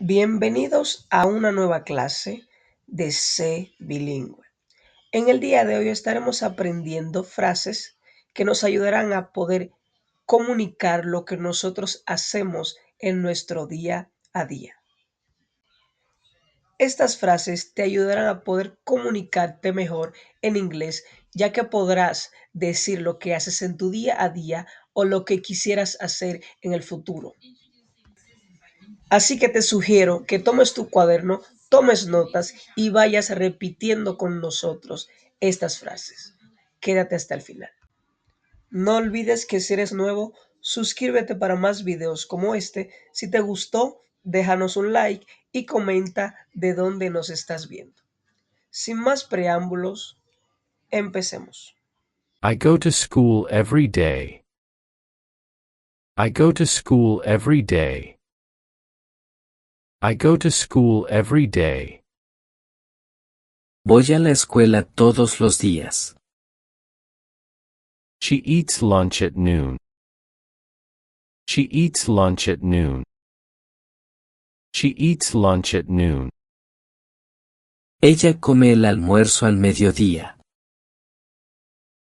Bienvenidos a una nueva clase de Sé Bilingüe. En el día de hoy estaremos aprendiendo frases que nos ayudarán a poder comunicar lo que nosotros hacemos en nuestro día a día. Estas frases te ayudarán a poder comunicarte mejor en inglés, ya que podrás decir lo que haces en tu día a día o lo que quisieras hacer en el futuro. Así que te sugiero que tomes tu cuaderno, tomes notas y vayas repitiendo con nosotros estas frases. Quédate hasta el final. No olvides que si eres nuevo, suscríbete para más videos como este. Si te gustó, déjanos un like y comenta de dónde nos estás viendo. Sin más preámbulos, empecemos. I go to school every day. I go to school every day. I go to school every day. Voy a la escuela todos los días. She eats lunch at noon. She eats lunch at noon. She eats lunch at noon. Ella come el almuerzo al mediodía.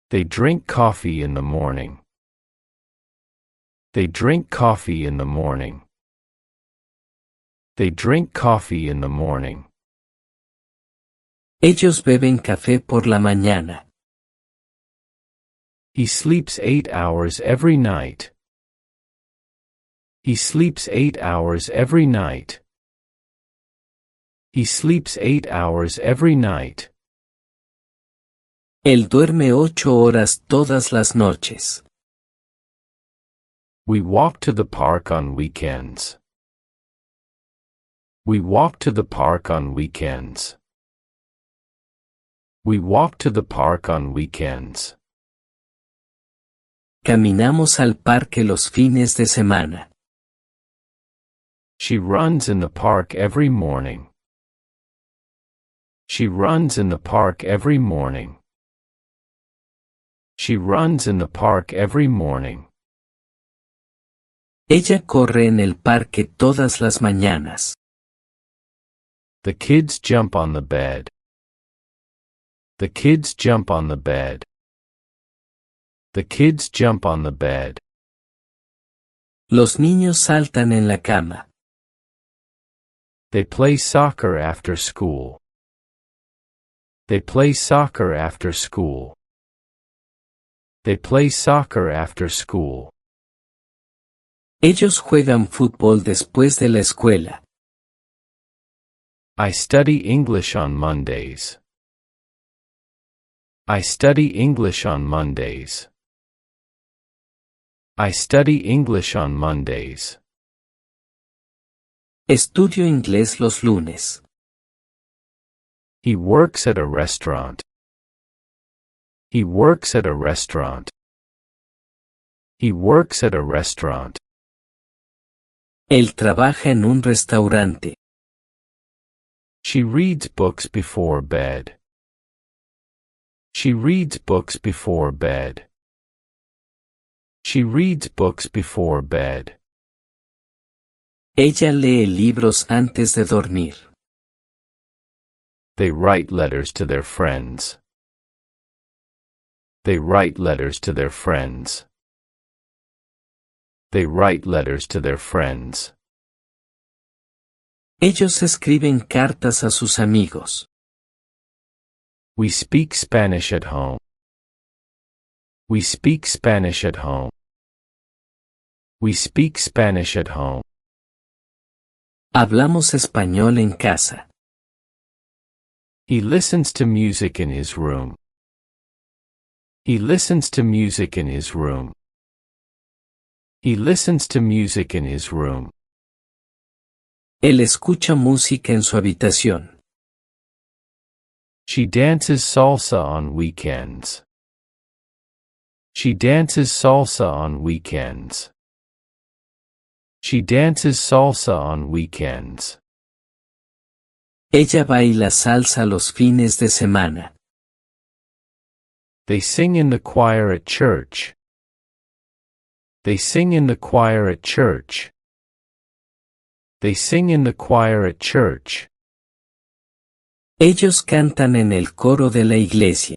They drink coffee in the morning. They drink coffee in the morning. They drink coffee in the morning. Ellos beben café por la mañana. He sleeps 8 hours every night. He sleeps 8 hours every night. He sleeps 8 hours every night. Él duerme 8 horas todas las noches. We walk to the park on weekends. We walk to the park on weekends. We walk to the park on weekends. Caminamos al parque los fines de semana. She runs in the park every morning. She runs in the park every morning. She runs in the park every morning. Ella corre en el parque todas las mañanas. The kids jump on the bed. The kids jump on the bed. The kids jump on the bed. Los niños saltan en la cama. They play soccer after school. They play soccer after school. They play soccer after school. Ellos juegan fútbol después de la escuela. I study English on Mondays. I study English on Mondays. I study English on Mondays. Estudio inglés los lunes. He works at a restaurant. He works at a restaurant. He works at a restaurant. Él trabaja en un restaurante. She reads books before bed. She reads books before bed. She reads books before bed. Ella lee libros antes de dormir. They write letters to their friends. They write letters to their friends. They write letters to their friends. Ellos escriben cartas a sus amigos. We speak Spanish at home. We speak Spanish at home. We speak Spanish at home. Hablamos español en casa. He listens to music in his room. He listens to music in his room. He listens to music in his room. Él escucha música en su habitación. She dances salsa on weekends. She dances salsa on weekends. She dances salsa on weekends. Ella baila salsa los fines de semana. They sing in the choir at church. They sing in the choir at church. They sing in the choir at church. Ellos cantan en el coro de la iglesia.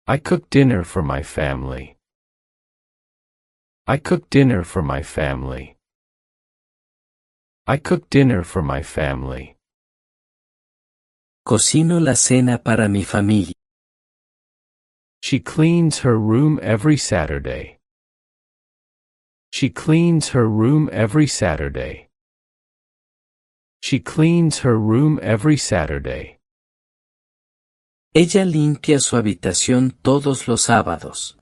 I cook dinner for my family. I cook dinner for my family. I cook dinner for my family. Cocino la cena para mi familia. She cleans her room every Saturday. She cleans her room every Saturday. She cleans her room every Saturday. Ella limpia su habitación todos los sábados.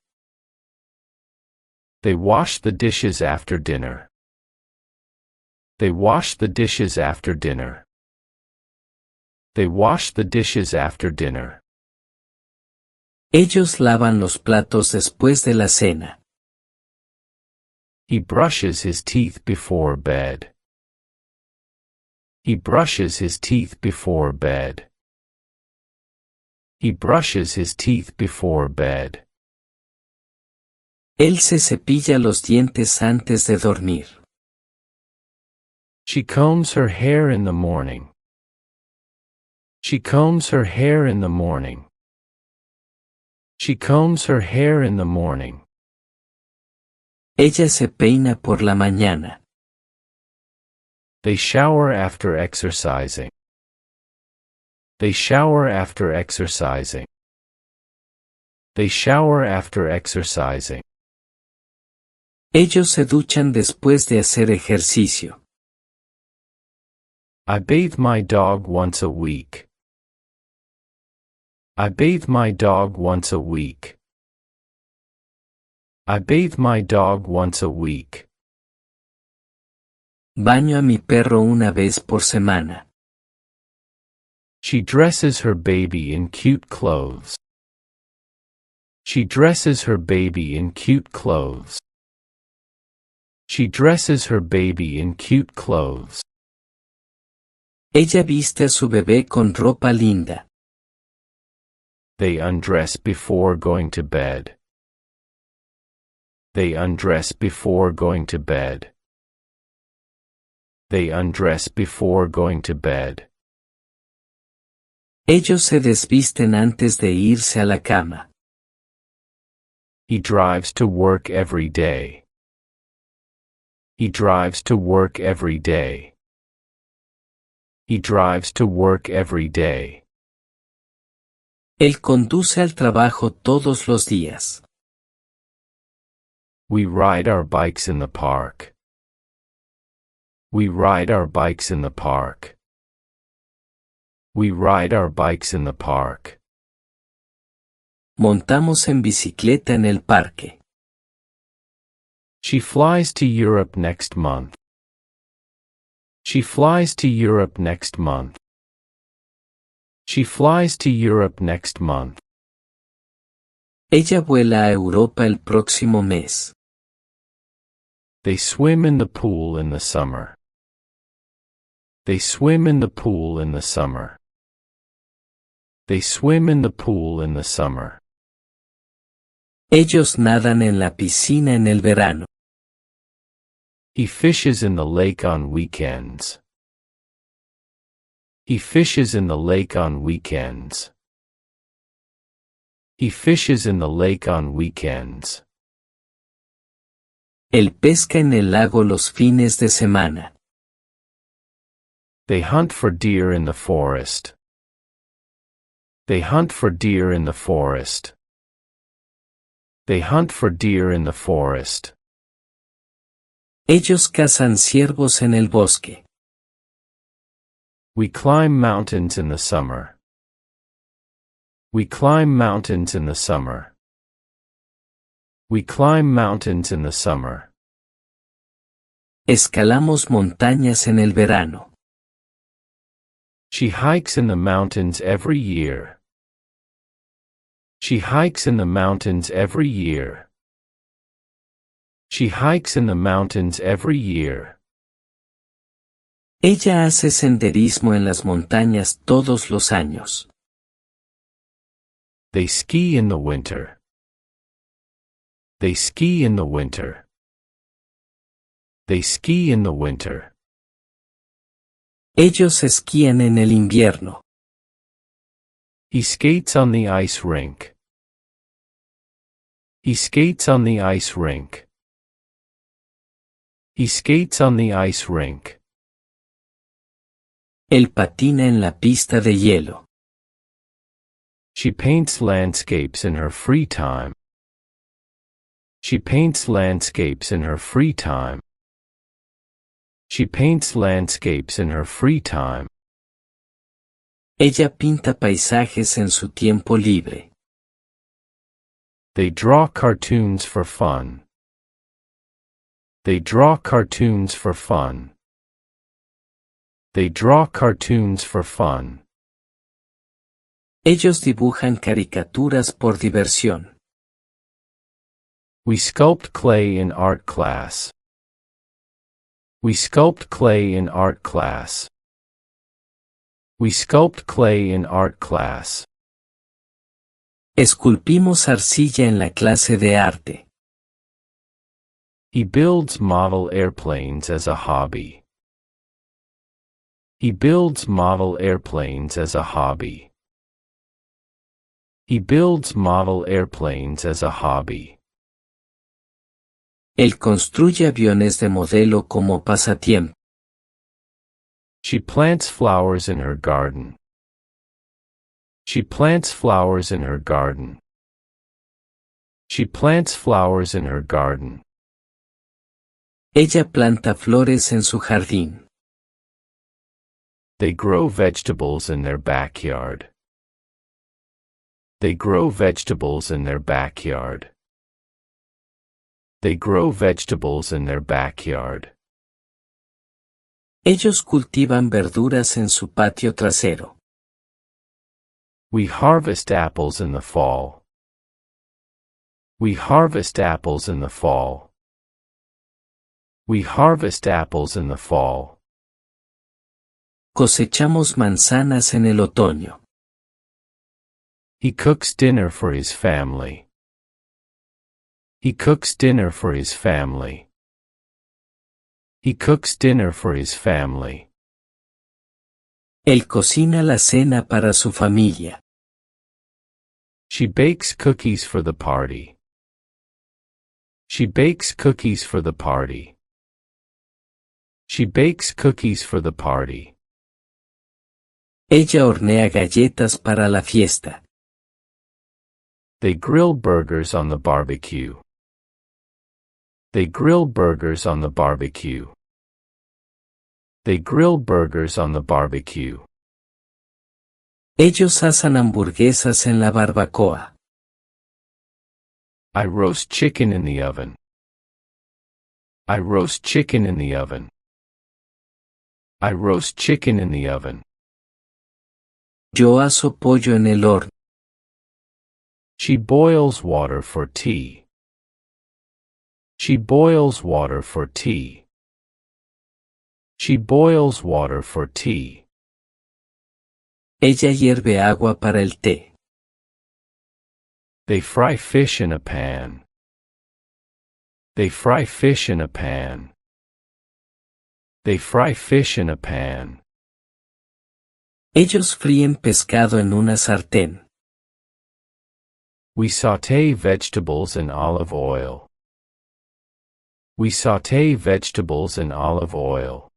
They wash the dishes after dinner. They wash the dishes after dinner. They wash the dishes after dinner. Ellos lavan los platos después de la cena. He brushes his teeth before bed. He brushes his teeth before bed. He brushes his teeth before bed. Él se cepilla los dientes antes de dormir. She combs her hair in the morning. She combs her hair in the morning. She combs her hair in the morning. Ella se peina por la mañana. They shower after exercising. They shower after exercising. They shower after exercising. Ellos se duchan después de hacer ejercicio. I bathe my dog once a week. I bathe my dog once a week. I bathe my dog once a week. Baño a mi perro una vez por semana. She dresses her baby in cute clothes. She dresses her baby in cute clothes. She dresses her baby in cute clothes. Ella viste a su bebé con ropa linda. They undress before going to bed. They undress before going to bed. They undress before going to bed. Ellos se desvisten antes de irse a la cama. He drives to work every day. He drives to work every day. He drives to work every day. Él conduce al trabajo todos los días. We ride our bikes in the park. We ride our bikes in the park. We ride our bikes in the park. Montamos en bicicleta en el parque. She flies to Europe next month. She flies to Europe next month. She flies to Europe next month. Ella vuela a Europa el próximo mes. They swim in the pool in the summer. They swim in the pool in the summer. They swim in the pool in the summer. Ellos nadan en la piscina en el verano. He fishes in the lake on weekends. He fishes in the lake on weekends. He fishes in the lake on weekends. Él pesca en el lago los fines de semana. They hunt for deer in the forest. They hunt for deer in the forest. They hunt for deer in the forest. Ellos cazan ciervos en el bosque. We climb mountains in the summer. We climb mountains in the summer. We climb mountains in the summer. Escalamos montañas en el verano. She hikes in the mountains every year. She hikes in the mountains every year. She hikes in the mountains every year. Ella hace senderismo en las montañas todos los años. They ski in the winter. They ski in the winter. They ski in the winter. Ellos esquían en el invierno. He skates on the ice rink. He skates on the ice rink. He skates on the ice rink. Él patina en la pista de hielo. She paints landscapes in her free time. She paints landscapes in her free time. She paints landscapes in her free time. Ella pinta paisajes en su tiempo libre. They draw cartoons for fun. They draw cartoons for fun. They draw cartoons for fun. Ellos dibujan caricaturas por diversión. We sculpt clay in art class. We sculpt clay in art class. We sculpt clay in art class. Esculpimos arcilla en la clase de arte. He builds model airplanes as a hobby. He builds model airplanes as a hobby. He builds model airplanes as a hobby. Él construye aviones de modelo como pasatiempo. She plants flowers in her garden. She plants flowers in her garden. She plants flowers in her garden. Ella planta flores en su jardín. They grow vegetables in their backyard. They grow vegetables in their backyard. They grow vegetables in their backyard. Ellos cultivan verduras en su patio trasero. We harvest apples in the fall. We harvest apples in the fall. We harvest apples in the fall. Cosechamos manzanas en el otoño. He cooks dinner for his family. He cooks dinner for his family. He cooks dinner for his family. Él cocina la cena para su familia. She bakes cookies for the party. She bakes cookies for the party. She bakes cookies for the party. Ella hornea galletas para la fiesta. They grill burgers on the barbecue. They grill burgers on the barbecue. They grill burgers on the barbecue. Ellos asan hamburguesas en la barbacoa. I roast chicken in the oven. I roast chicken in the oven. I roast chicken in the oven. Yo aso pollo en el horno. She boils water for tea. She boils water for tea. She boils water for tea. Ella hierve agua para el té. They fry fish in a pan. They fry fish in a pan. They fry fish in a pan. Ellos fríen pescado en una sartén. We sauté vegetables in olive oil. We sauté vegetables in olive oil.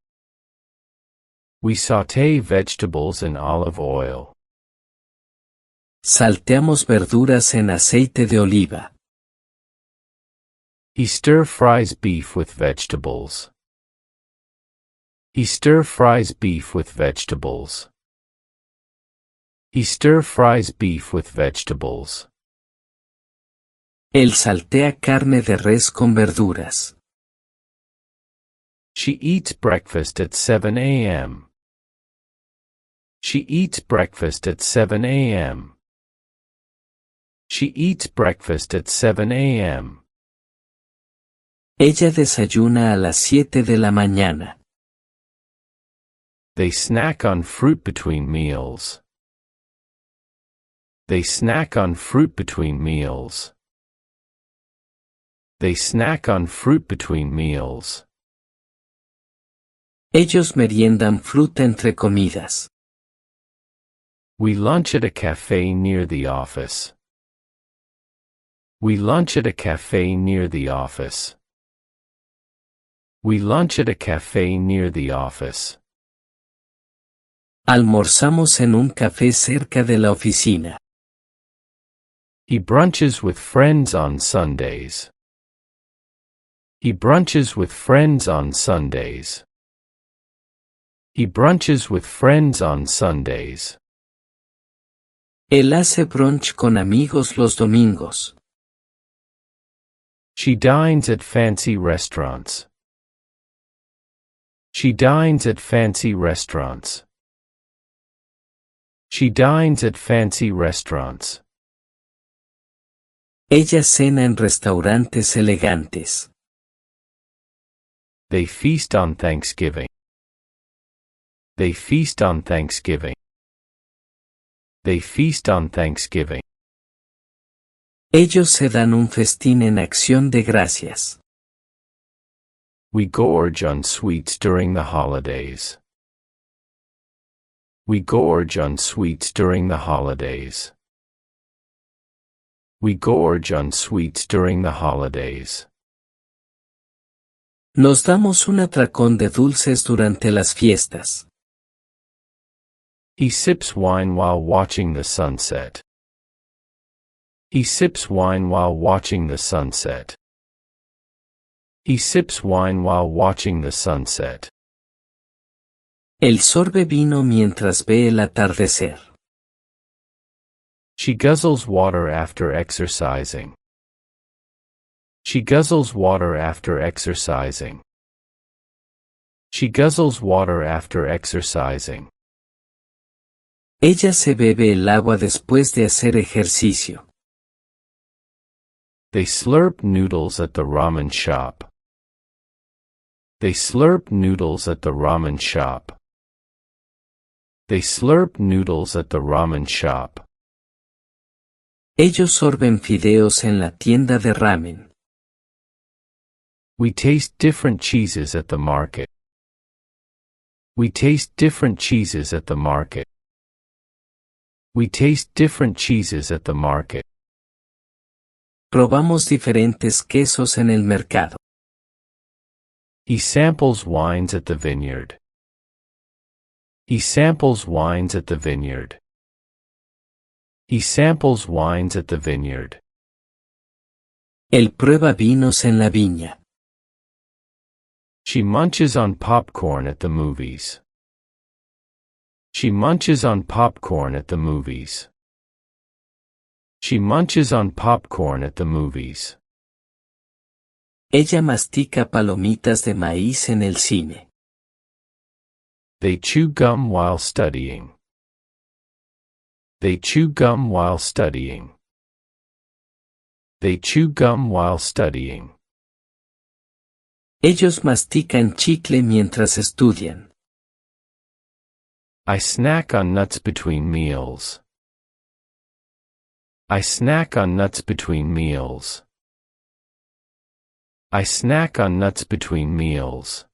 We sauté vegetables in olive oil. Salteamos verduras en aceite de oliva. He stir-fries beef with vegetables. He stir-fries beef with vegetables. He stir-fries beef with vegetables. Él saltea carne de res con verduras. She eats breakfast at 7 a.m. She eats breakfast at 7 a.m. She eats breakfast at 7 a.m. Ella desayuna a las 7 de la mañana. They snack on fruit between meals. They snack on fruit between meals. They snack on fruit between meals. Ellos meriendan fruta entre comidas. We lunch at a cafe near the office. We lunch at a cafe near the office. We lunch at a cafe near the office. Almorzamos en un café cerca de la oficina. He brunches with friends on Sundays. He brunches with friends on Sundays. He brunches with friends on Sundays. Él hace brunch con amigos los domingos. She dines at fancy restaurants. She dines at fancy restaurants. She dines at fancy restaurants. Ella cena en restaurantes elegantes. They feast on Thanksgiving. They feast on Thanksgiving. They feast on Thanksgiving. Ellos se dan un festín en acción de gracias. We gorge on sweets during the holidays. We gorge on sweets during the holidays. We gorge on sweets during the holidays. Nos damos un atracón de dulces durante las fiestas. He sips wine while watching the sunset. He sips wine while watching the sunset. He sips wine while watching the sunset. Él sorbe vino mientras ve el atardecer. She guzzles water after exercising. She guzzles water after exercising. She guzzles water after exercising. Ella se bebe el agua después de hacer ejercicio. They slurp noodles at the ramen shop. They slurp noodles at the ramen shop. They slurp noodles at the ramen shop. Ellos sorben fideos en la tienda de ramen. We taste different cheeses at the market. We taste different cheeses at the market. We taste different cheeses at the market. Probamos diferentes quesos en el mercado. He samples wines at the vineyard. He samples wines at the vineyard. He samples wines at the vineyard. Él prueba vinos en la viña. She munches on popcorn at the movies. She munches on popcorn at the movies. She munches on popcorn at the movies. Ella mastica palomitas de maíz en el cine. They chew gum while studying. They chew gum while studying. They chew gum while studying. Ellos mastican chicle mientras estudian. I snack on nuts between meals. I snack on nuts between meals. I snack on nuts between meals.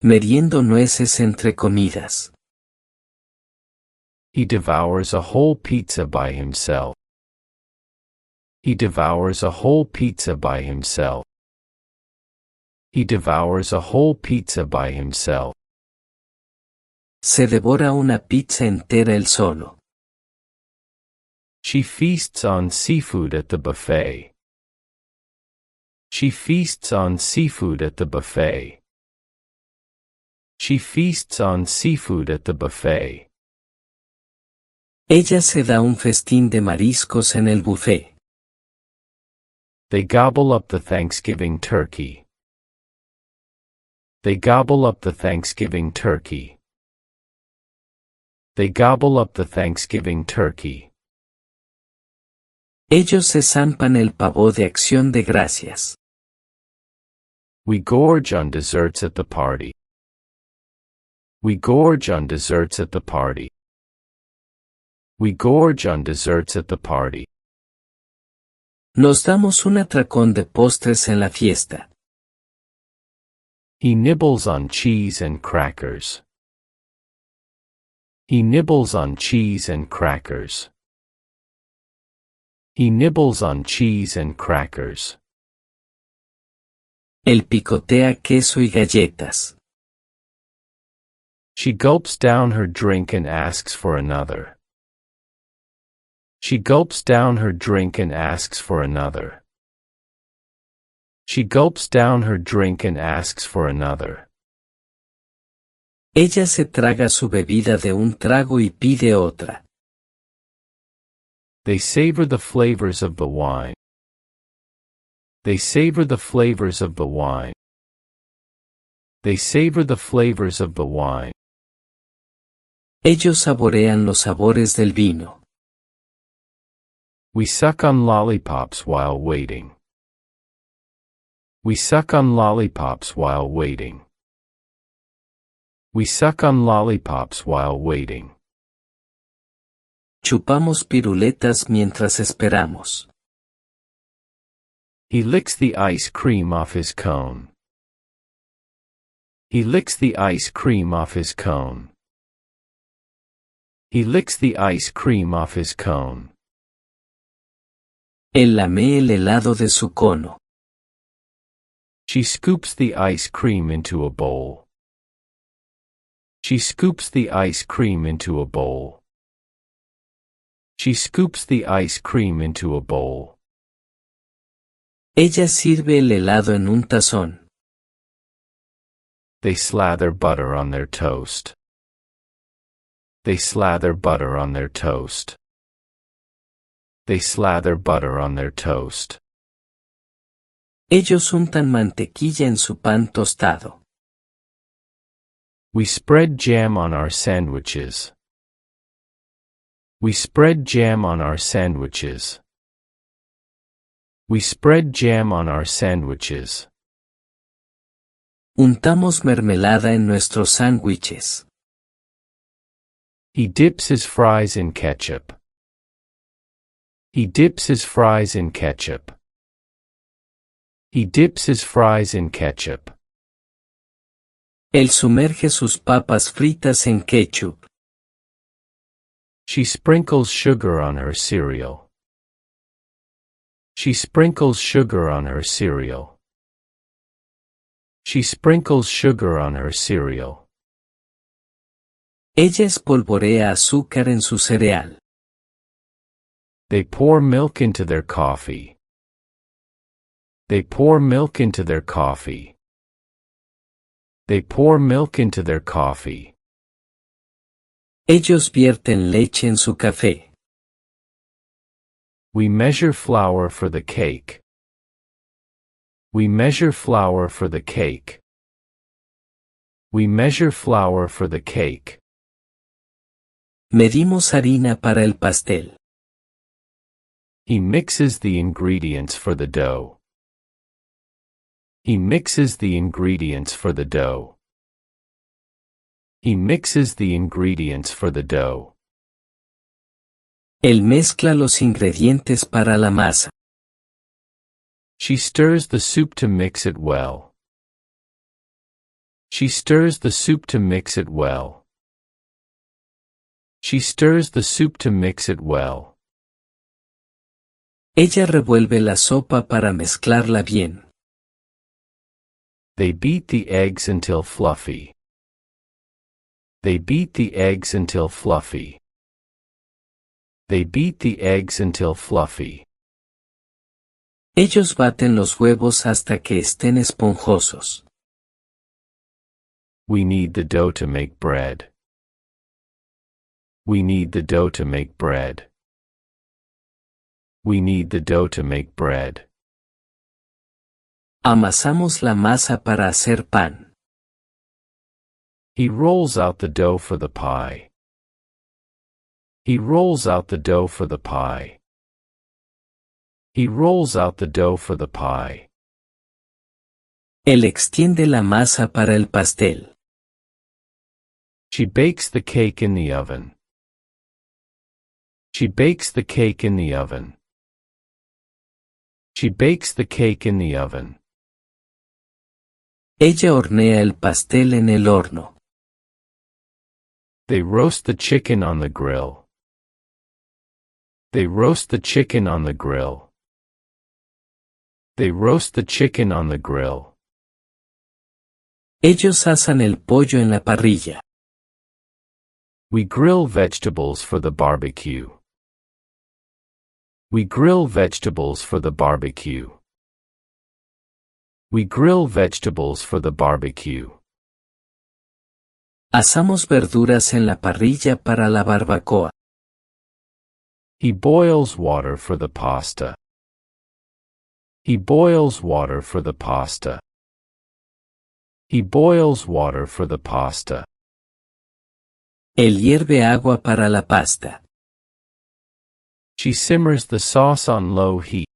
Meriendo nueces entre comidas. He devours a whole pizza by himself. He devours a whole pizza by himself. He devours a whole pizza by himself. Se devora una pizza entera él solo. She feasts on seafood at the buffet. She feasts on seafood at the buffet. She feasts on seafood at the buffet. Ella se da un festín de mariscos en el buffet. They gobble up the Thanksgiving turkey. They gobble up the Thanksgiving turkey. They gobble up the Thanksgiving turkey. Ellos se zampan el pavo de acción de gracias. We gorge on desserts at the party. We gorge on desserts at the party. We gorge on desserts at the party. Nos damos un atracón de postres en la fiesta. He nibbles on cheese and crackers. He nibbles on cheese and crackers. He nibbles on cheese and crackers. Él picotea queso y galletas. She gulps down her drink and asks for another. She gulps down her drink and asks for another. She gulps down her drink and asks for another. Ella se traga su bebida de un trago y pide otra. They savor the flavors of the wine. They savor the flavors of the wine. They savor the flavors of the wine. Ellos saborean los sabores del vino. We suck on lollipops while waiting. We suck on lollipops while waiting. We suck on lollipops while waiting. Chupamos piruletas mientras esperamos. He licks the ice cream off his cone. He licks the ice cream off his cone. He licks the ice cream off his cone. Él lame el helado de su cono. She scoops the ice cream into a bowl. She scoops the ice cream into a bowl. She scoops the ice cream into a bowl. Ella sirve el helado en un tazón. They slather butter on their toast. They slather butter on their toast. They slather butter on their toast. Ellos untan mantequilla en su pan tostado. We spread jam on our sandwiches. We spread jam on our sandwiches. We spread jam on our sandwiches. Untamos mermelada en nuestros sándwiches. He dips his fries in ketchup. He dips his fries in ketchup. He dips his fries in ketchup. Él sumerge sus papas fritas en ketchup. She sprinkles sugar on her cereal. She sprinkles sugar on her cereal. She sprinkles sugar on her cereal. Ella espolvorea azúcar en su cereal. They pour milk into their coffee. They pour milk into their coffee. They pour milk into their coffee. Ellos vierten leche en su café. We measure flour for the cake. We measure flour for the cake. We measure flour for the cake. Medimos harina para el pastel. He mixes the ingredients for the dough. He mixes the ingredients for the dough. He mixes the ingredients for the dough. Él mezcla los ingredientes para la masa. She stirs the soup to mix it well. She stirs the soup to mix it well. She stirs the soup to mix it well. Ella revuelve la sopa para mezclarla bien. They beat the eggs until fluffy. They beat the eggs until fluffy. They beat the eggs until fluffy. Ellos baten los huevos hasta que estén esponjosos. We need the dough to make bread. We need the dough to make bread. We need the dough to make bread. Amasamos la masa para hacer pan. He rolls out the dough for the pie. He rolls out the dough for the pie. He rolls out the dough for the pie. Él extiende la masa para el pastel. She bakes the cake in the oven. She bakes the cake in the oven. She bakes the cake in the oven. Ella hornea el pastel en el horno. They roast the chicken on the grill. They roast the chicken on the grill. They roast the chicken on the grill. Ellos asan el pollo en la parrilla. We grill vegetables for the barbecue. We grill vegetables for the barbecue. We grill vegetables for the barbecue. Asamos verduras en la parrilla para la barbacoa. He boils water for the pasta. He boils water for the pasta. He boils water for the pasta. Él hierve agua para la pasta. She simmers the sauce on low heat.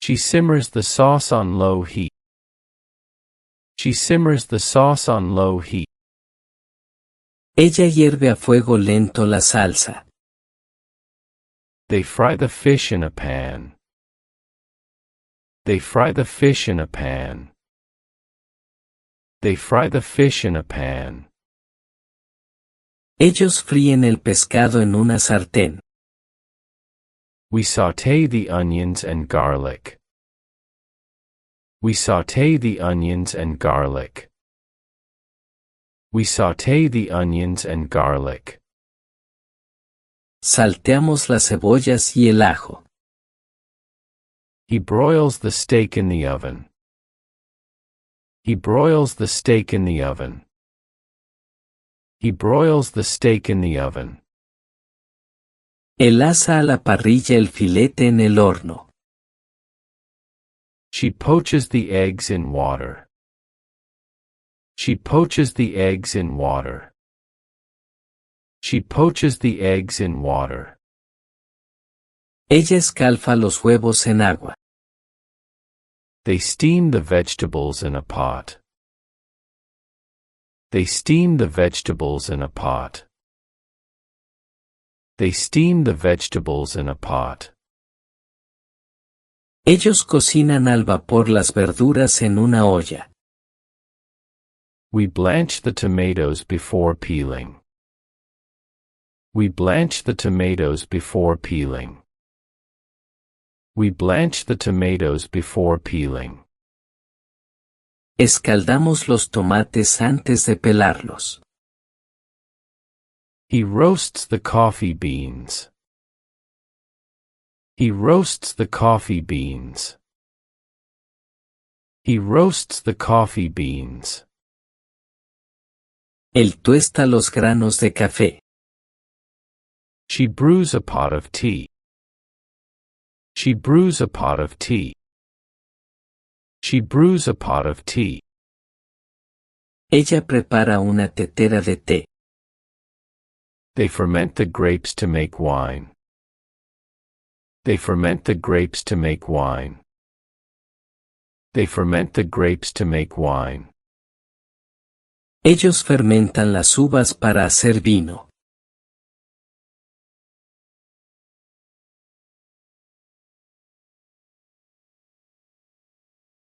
She simmers the sauce on low heat. She simmers the sauce on low heat. Ella hierve a fuego lento la salsa. They fry the fish in a pan. They fry the fish in a pan. They fry the fish in a pan. Ellos fríen el pescado en una sartén. We sauté the onions and garlic. We sauté the onions and garlic. We sauté the onions and garlic. Salteamos las cebollas y el ajo. He broils the steak in the oven. He broils the steak in the oven. He broils the steak in the oven. Él asa a la parrilla el filete en el horno. She poaches the eggs in water. She poaches the eggs in water. She poaches the eggs in water. Ella escalfa los huevos en agua. They steam the vegetables in a pot. They steam the vegetables in a pot. They steam the vegetables in a pot. Ellos cocinan al vapor las verduras en una olla. We blanch the tomatoes before peeling. We blanch the tomatoes before peeling. We blanch the tomatoes before peeling. Escaldamos los tomates antes de pelarlos. He roasts the coffee beans. He roasts the coffee beans. He roasts the coffee beans. Él tuesta los granos de café. She brews a pot of tea. She brews a pot of tea. She brews a pot of tea. Ella prepara una tetera de té. They ferment the grapes to make wine. They ferment the grapes to make wine. They ferment the grapes to make wine. Ellos fermentan las uvas para hacer vino.